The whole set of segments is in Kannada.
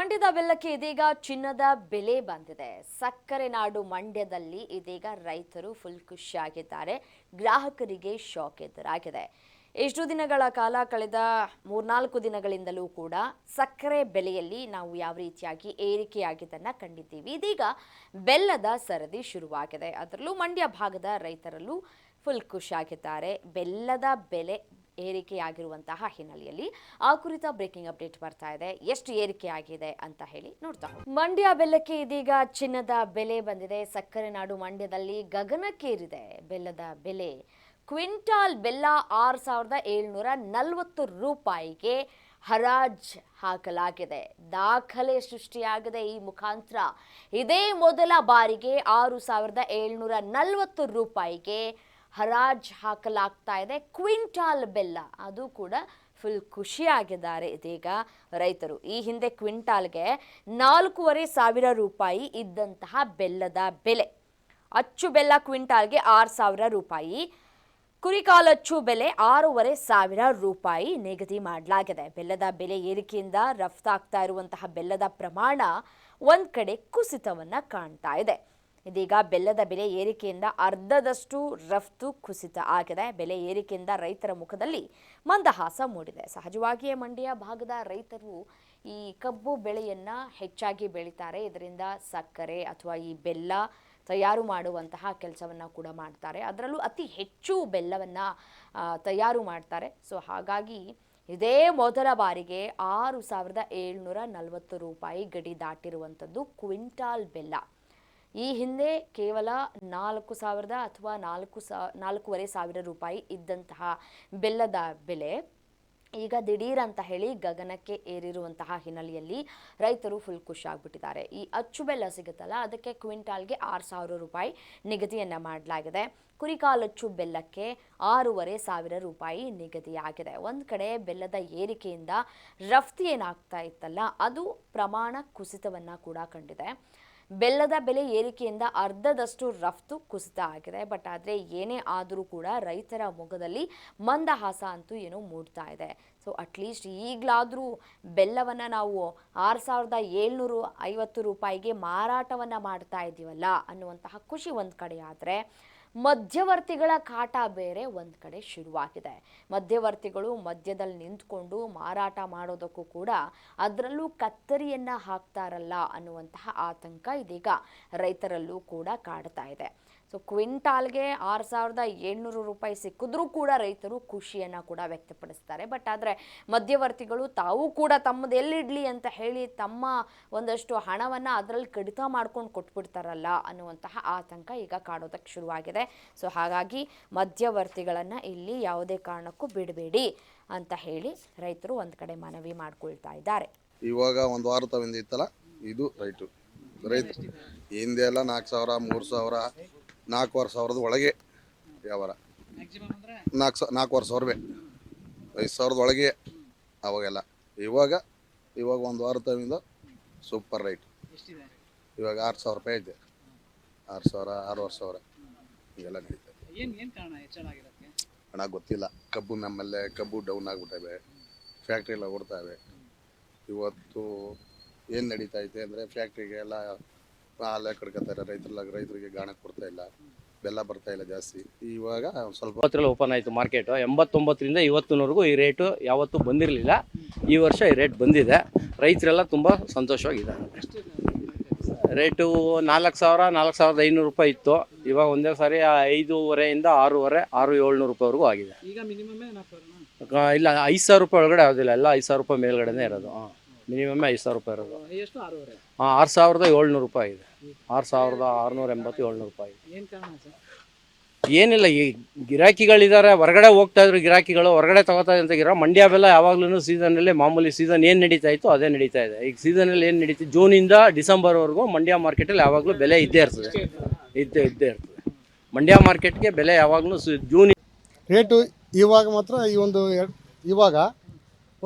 ಮಂಡ್ಯದ ಬೆಲ್ಲಕ್ಕೆ ಇದೀಗ ಚಿನ್ನದ ಬೆಲೆ ಬಂದಿದೆ. ಸಕ್ಕರೆ ನಾಡು ಮಂಡ್ಯದಲ್ಲಿ ಇದೀಗ ರೈತರು ಫುಲ್ ಖುಷಿಯಾಗಿದ್ದಾರೆ. ಗ್ರಾಹಕರಿಗೆ ಶಾಕ್ ಎದುರಾಗಿದೆ. ಇಷ್ಟು ದಿನಗಳ ಕಾಲ ಕಳೆದ 3-4 ದಿನಗಳಿಂದಲೂ ಕೂಡ ಸಕ್ಕರೆ ಬೆಲೆಯಲ್ಲಿ ನಾವು ಯಾವ ರೀತಿಯಾಗಿ ಏರಿಕೆಯಾಗಿದ್ದನ್ನು ಕಂಡಿದ್ದೀವಿ. ಇದೀಗ ಬೆಲ್ಲದ ಸರದಿ ಶುರುವಾಗಿದೆ. ಅದರಲ್ಲೂ ಮಂಡ್ಯ ಭಾಗದ ರೈತರಲ್ಲೂ ಫುಲ್ ಖುಷಿಯಾಗಿದ್ದಾರೆ. ಬೆಲ್ಲದ ಬೆಲೆ ಏರಿಕೆಯಾಗಿರುವಂತಹ ಹಿನ್ನೆಲೆಯಲ್ಲಿ ಆ ಕುರಿತ ಬ್ರೇಕಿಂಗ್ ಅಪ್ಡೇಟ್ ಬರ್ತಾ ಇದೆ. ಎಷ್ಟು ಏರಿಕೆ ಆಗಿದೆ ಅಂತ ಹೇಳಿ ನೋಡ್ತಾ ಮಂಡ್ಯ ಬೆಲ್ಲಕ್ಕೆ ಇದೀಗ ಚಿನ್ನದ ಬೆಲೆ ಬಂದಿದೆ. ಸಕ್ಕರೆ ನಾಡು ಮಂಡ್ಯದಲ್ಲಿ ಗಗನಕ್ಕೇರಿದೆ ಬೆಲ್ಲದ ಬೆಲೆ. ಕ್ವಿಂಟಾಲ್ ಬೆಲ್ಲ 6,740 ರೂಪಾಯಿಗೆ ಹರಾಜ್ ಹಾಕಲಾಗಿದೆ. ದಾಖಲೆ ಸೃಷ್ಟಿಯಾಗಿದೆ ಈ ಮುಖಾಂತರ. ಇದೇ ಮೊದಲ ಬಾರಿಗೆ 6,740 ರೂಪಾಯಿಗೆ ಹರಾಜ್ ಹಾಕಲಾಗ್ತಾ ಇದೆ ಕ್ವಿಂಟಾಲ್ ಬೆಲ್ಲ. ಅದು ಕೂಡ ಫುಲ್ ಖುಷಿಯಾಗಿದ್ದಾರೆ ಇದೀಗ ರೈತರು. ಈ ಹಿಂದೆ ಕ್ವಿಂಟಾಲ್ಗೆ 4,500 ರೂಪಾಯಿ ಇದ್ದಂತಹ ಬೆಲ್ಲದ ಬೆಲೆ, ಅಚ್ಚು ಬೆಲ್ಲ ಕ್ವಿಂಟಾಲ್ಗೆ 6,000 ರೂಪಾಯಿ, ಕುರಿಕಾಲಚ್ಚು ಬೆಲೆ 6,500 ರೂಪಾಯಿ ನಿಗದಿ ಮಾಡಲಾಗಿದೆ. ಬೆಲ್ಲದ ಬೆಲೆ ಏರಿಕೆಯಿಂದ ರಫ್ತಾಗ್ತಾ ಇರುವಂತಹ ಬೆಲ್ಲದ ಪ್ರಮಾಣ ಒಂದ್ ಕಡೆ ಕುಸಿತವನ್ನ ಕಾಣ್ತಾ ಇದೆ. ಇದೀಗ ಬೆಲ್ಲದ ಬೆಲೆ ಏರಿಕೆಯಿಂದ ಅರ್ಧದಷ್ಟು ರಫ್ತು ಕುಸಿತ ಆಗಿದೆ. ಬೆಲೆ ಏರಿಕೆಯಿಂದ ರೈತರ ಮುಖದಲ್ಲಿ ಮಂದಹಾಸ ಮೂಡಿದೆ. ಸಹಜವಾಗಿಯೇ ಮಂಡ್ಯ ಭಾಗದ ರೈತರು ಈ ಕಬ್ಬು ಬೆಳೆಯನ್ನ ಹೆಚ್ಚಾಗಿ ಬೆಳೀತಾರೆ. ಇದರಿಂದ ಸಕ್ಕರೆ ಅಥವಾ ಈ ಬೆಲ್ಲ ತಯಾರು ಮಾಡುವಂತಹ ಕೆಲಸವನ್ನು ಕೂಡ ಮಾಡ್ತಾರೆ. ಅದರಲ್ಲೂ ಅತಿ ಹೆಚ್ಚು ಬೆಲ್ಲವನ್ನು ತಯಾರು ಮಾಡ್ತಾರೆ. ಸೊ ಹಾಗಾಗಿ ಇದೇ ಮೊದಲ ಬಾರಿಗೆ 6,740 ರೂಪಾಯಿ ಗಡಿ ದಾಟಿರುವಂಥದ್ದು ಕ್ವಿಂಟಾಲ್ ಬೆಲ್ಲ. ಈ ಹಿಂದೆ ಕೇವಲ 4,000 ಅಥವಾ 4,500 ರೂಪಾಯಿ ಇದ್ದಂತಹ ಬೆಲ್ಲದ ಬೆಲೆ ಈಗ ದಿಢೀರ್ ಅಂತ ಹೇಳಿ ಗಗನಕ್ಕೆ ಏರಿರುವಂತಹ ಹಿನ್ನೆಲೆಯಲ್ಲಿ ರೈತರು ಫುಲ್ ಖುಷಿ ಆಗ್ಬಿಟ್ಟಿದ್ದಾರೆ. ಈ ಅಚ್ಚು ಬೆಲ್ಲ ಸಿಗುತ್ತಲ್ಲ, ಅದಕ್ಕೆ ಕ್ವಿಂಟಾಲ್ಗೆ 6,000 ರೂಪಾಯಿ ನಿಗದಿಯನ್ನು ಮಾಡಲಾಗಿದೆ. ಕುರಿಕಾಲಚ್ಚು ಬೆಲ್ಲಕ್ಕೆ 6,500 ರೂಪಾಯಿ ನಿಗದಿಯಾಗಿದೆ. ಒಂದು ಕಡೆ ಬೆಲ್ಲದ ಏರಿಕೆಯಿಂದ ರಫ್ತು ಏನಾಗ್ತಾ ಇತ್ತಲ್ಲ, ಅದು ಪ್ರಮಾಣ ಕುಸಿತವನ್ನು ಕೂಡ ಕಂಡಿದೆ. ಬೆಲ್ಲದ ಬೆಲೆ ಏರಿಕೆಯಿಂದ ಅರ್ಧದಷ್ಟು ರಫ್ತು ಕುಸಿತ ಆಗಿದೆ. ಬಟ್ ಆದರೆ ಏನೇ ಆದರೂ ಕೂಡ ರೈತರ ಮೊಗದಲ್ಲಿ ಮಂದಹಾಸ ಅಂತೂ ಏನೋ ಮೂಡ್ತಾ ಇದೆ. ಸೊ ಅಟ್ಲೀಸ್ಟ್ ಈಗಲಾದರೂ ಬೆಲ್ಲವನ್ನು ನಾವು 6,750 ರೂಪಾಯಿಗೆ ಮಾರಾಟವನ್ನು ಮಾಡ್ತಾ ಇದ್ದೀವಲ್ಲ ಅನ್ನುವಂತಹ ಖುಷಿ ಒಂದು ಕಡೆ ಆದರೆ, ಮಧ್ಯವರ್ತಿಗಳ ಕಾಟ ಬೇರೆ ಒಂದು ಕಡೆ ಶುರುವಾಗಿದೆ. ಮಧ್ಯವರ್ತಿಗಳು ಮಧ್ಯದಲ್ಲಿ ನಿಂತ್ಕೊಂಡು ಮಾರಾಟ ಮಾಡೋದಕ್ಕೂ ಕೂಡ ಅದರಲ್ಲೂ ಕತ್ತರಿಯನ್ನು ಹಾಕ್ತಾರಲ್ಲ ಅನ್ನುವಂತಹ ಆತಂಕ ಇದೀಗ ರೈತರಲ್ಲೂ ಕೂಡ ಕಾಡ್ತಾ ಇದೆ. ಸೊ ಕ್ವಿಂಟಾಲ್ಗೆ 6,700 ರೂಪಾಯಿ ಸಿಕ್ಕಿದ್ರೂ ಕೂಡ ರೈತರು ಖುಷಿಯನ್ನು ಕೂಡ ವ್ಯಕ್ತಪಡಿಸ್ತಾರೆ. ಬಟ್ ಆದರೆ ಮಧ್ಯವರ್ತಿಗಳು ತಾವು ಕೂಡ ತಮ್ಮದು ಎಲ್ಲಿಡಲಿ ಅಂತ ಹೇಳಿ ತಮ್ಮ ಒಂದಷ್ಟು ಹಣವನ್ನು ಅದರಲ್ಲಿ ಕಡಿತ ಮಾಡ್ಕೊಂಡು ಕೊಟ್ಬಿಡ್ತಾರಲ್ಲ ಅನ್ನುವಂತಹ ಆತಂಕ ಈಗ ಕಾಡೋದಕ್ಕೆ ಶುರುವಾಗಿದೆ. ಸೊ ಹಾಗಾಗಿ ಮಧ್ಯವರ್ತಿಗಳನ್ನು ಇಲ್ಲಿ ಯಾವುದೇ ಕಾರಣಕ್ಕೂ ಬಿಡಬೇಡಿ ಅಂತ ಹೇಳಿ ರೈತರು ಒಂದು ಕಡೆ ಮನವಿ ಮಾಡ್ಕೊಳ್ತಾ ಇದ್ದಾರೆ. ಇವಾಗ ಒಂದು ವಾರ ತವಿಂದ ಇತ್ತಲ್ಲ, ಇದು ರೈಟು ಹಿಂದೆ ಎಲ್ಲ 4,000, 3,000, 4,500 ಒಳಗೆ ವ್ಯವಹಾರ. 4,500, 5,000 ಒಳಗೆ ಅವಾಗೆಲ್ಲ. ಇವಾಗ ಒಂದು ವಾರ ತವಿಂದ ಸೂಪರ್ ರೈಟ್. ಇವಾಗ 6,000 ರೂಪಾಯಿ ಇದೆ. 6,000, 6,500 ಹೀಗೆಲ್ಲ ನಡೀತದೆ. ಹಣ ಗೊತ್ತಿಲ್ಲ. ಕಬ್ಬು ನಮ್ಮಲ್ಲೇ ಕಬ್ಬು ಡೌನ್ ಆಗಿಬಿಟ್ಟವೆ, ಫ್ಯಾಕ್ಟ್ರಿ ಎಲ್ಲ ಓಡ್ತಾವೆ. ಇವತ್ತು ಏನು ನಡೀತಾ ಐತೆ ಅಂದರೆ, ಫ್ಯಾಕ್ಟ್ರಿಗೆ ಎಲ್ಲ ಅಲ್ಲೇ ಕಡ್ಕೊತಾರೆ. ರೈತರಿಗೆ ಗಾಣ ಕೊಡ್ತಾ ಇಲ್ಲ, ಬೆಲ್ಲ ಬರ್ತಾ ಇಲ್ಲ ಜಾಸ್ತಿ. ಇವಾಗ ಸ್ವಲ್ಪ ಓಪನ್ ಆಯಿತು ಮಾರ್ಕೆಟು. 89ರಿಂದ ಇವತ್ತಿನವರೆಗೂ ಈ ರೇಟು ಯಾವತ್ತೂ ಬಂದಿರಲಿಲ್ಲ. ಈ ವರ್ಷ ಈ ರೇಟ್ ಬಂದಿದೆ. ರೈತರೆಲ್ಲ ತುಂಬ ಸಂತೋಷವಾಗಿದ್ದಾರೆ. ರೇಟು 4,000, 4,500 ರೂಪಾಯಿ ಇತ್ತು. ಇವಾಗ ಒಂದೇ ಸಾರಿ 5,500ರಿಂದ 6,500, 6,700 ರೂಪಾಯಿವರೆಗೂ ಆಗಿದೆ. ಇಲ್ಲ, 5,000 ರೂಪಾಯಿ ಒಳಗಡೆ ಯಾವುದಿಲ್ಲ, ಎಲ್ಲ 5,000 ರೂಪಾಯಿ ಮೇಲ್ಗಡೆನೇ ಇರೋದು. ಮಿನಿಮಮ್ 5,000 ರೂಪಾಯಿ ಇರೋದು. 6,700 ರೂಪಾಯಿ ಇದೆ. 6,680, 700 ರೂಪಾಯಿ. ಏನಿಲ್ಲ, ಈ ಗಿರಾಕಿಗಳಿದ್ದಾರೆ, ಹೊರಗಡೆ ಹೋಗ್ತಾ ಇದ್ರು ಗಿರಾಕಿಗಳು, ಹೊರಗಡೆ ತಗೋತಾ ಇರೋ ಮಂಡ್ಯ ಬೆಲ್ಲ ಯಾವಾಗ್ಲೂ ಸೀಸನಲ್ಲಿ ಮಾಮೂಲಿ ಸೀಸನ್ ಏನು ನಡೀತಾ ಇತ್ತು ಅದೇ ನಡೀತಾ ಇದೆ. ಈಗ ಸೀಸನಲ್ಲಿ ಏನು ನಡೀತಿ, ಜೂನಿಂದ ಡಿಸೆಂಬರ್ವರೆಗೂ ಮಂಡ್ಯ ಮಾರ್ಕೆಟಲ್ಲಿ ಯಾವಾಗಲೂ ಬೆಲೆ ಇದ್ದೇ ಇರ್ತದೆ. ಮಂಡ್ಯ ಮಾರ್ಕೆಟ್ಗೆ ಬೆಲೆ ಯಾವಾಗಲೂ ಜೂನ್ ರೇಟು ಇವಾಗ ಮಾತ್ರ ಇವಾಗ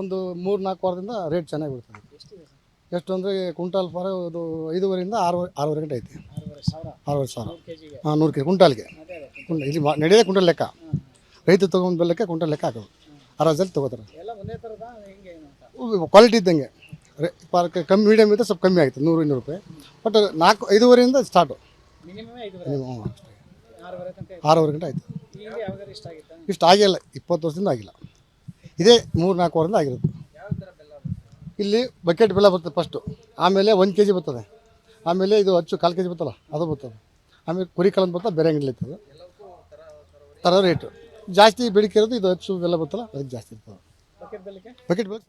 ಒಂದು 3-4 ವಾರದಿಂದ ರೇಟ್ ಚೆನ್ನಾಗಿ ಬಿಡ್ತದೆ. ಎಷ್ಟು ಅಂದರೆ ಕ್ವಿಂಟಾಲ್ ಫಾರ ಇದು 5,500ರಿಂದ 6,500 ಗಂಟೆ ಐತಿ. 6,500 ಹಾಂ, 100 ಕೆ ಕ್ವಿಂಟಾಲ್ಗೆ. ಇಲ್ಲಿ ನಡೆಯೋದೇ ಕ್ವಿಂಟಲ್ ಲೆಕ್ಕ. ರೈತ ತೊಗೊಂಡು ಬೆಲ್ಲಕ್ಕೆ ಕ್ವಿಂಟಲ್ ಲೆಕ್ಕ ಹಾಕೋದು. 6,000 ತೊಗೋತಾರೆ. ಕ್ವಾಲಿಟಿ ಇದ್ದಂಗೆ ಪಾರ್ಕ್ ಕಮ್ಮಿ ಮೀಡಿಯಮ್ ಇದ್ದರೆ ಸ್ವಲ್ಪ ಕಮ್ಮಿ ಆಗುತ್ತೆ 100-200 ರೂಪಾಯಿ. But 4-5.5 start. ಮಿನಿಮಮ್ 6 ತನಕ 6 ಗಂಟೆ ಆಯಿತು. ಈಗ ಯಾವಾಗ ಇಷ್ಟ ಆಗಿತ್ತಾ? ಇಷ್ಟು ಆಗಿಲ್ಲ, 20 ವರ್ಷದಿಂದ ಆಗಿಲ್ಲ. ಇದೇ 3-4 ವಾರದಿಂದ ಆಗಿರೋದು. ಇಲ್ಲಿ ಬಕೆಟ್ ಬೆಲ್ಲ ಬರ್ತದೆ ಫಸ್ಟು, ಆಮೇಲೆ 1 kg ಬರ್ತದೆ, ಆಮೇಲೆ ಇದು ಅಚ್ಚು 1/4 kg ಬರ್ತಲ್ಲ ಅದು ಬರ್ತದೆ, ಆಮೇಲೆ ಕುರಿ ಕಾಲಂತ ಬರ್ತದೆ, ಬೇರೆ ಅಂಗಡಿ ಇರ್ತದೆ. ಥರ ರೇಟು ಜಾಸ್ತಿ ಬೇಡಿಕೆ ಇರೋದು ಇದು ಅಚ್ಚು ಬೆಲ್ಲ ಬರ್ತಲ್ಲ ಅದಕ್ಕೆ ಜಾಸ್ತಿ ಇರ್ತದೆ. ಬಕೆಟ್ ಬೆಲ್ಲಕ್ಕೆ ಬಕೆಟ್ ಬೆಲ್ಲ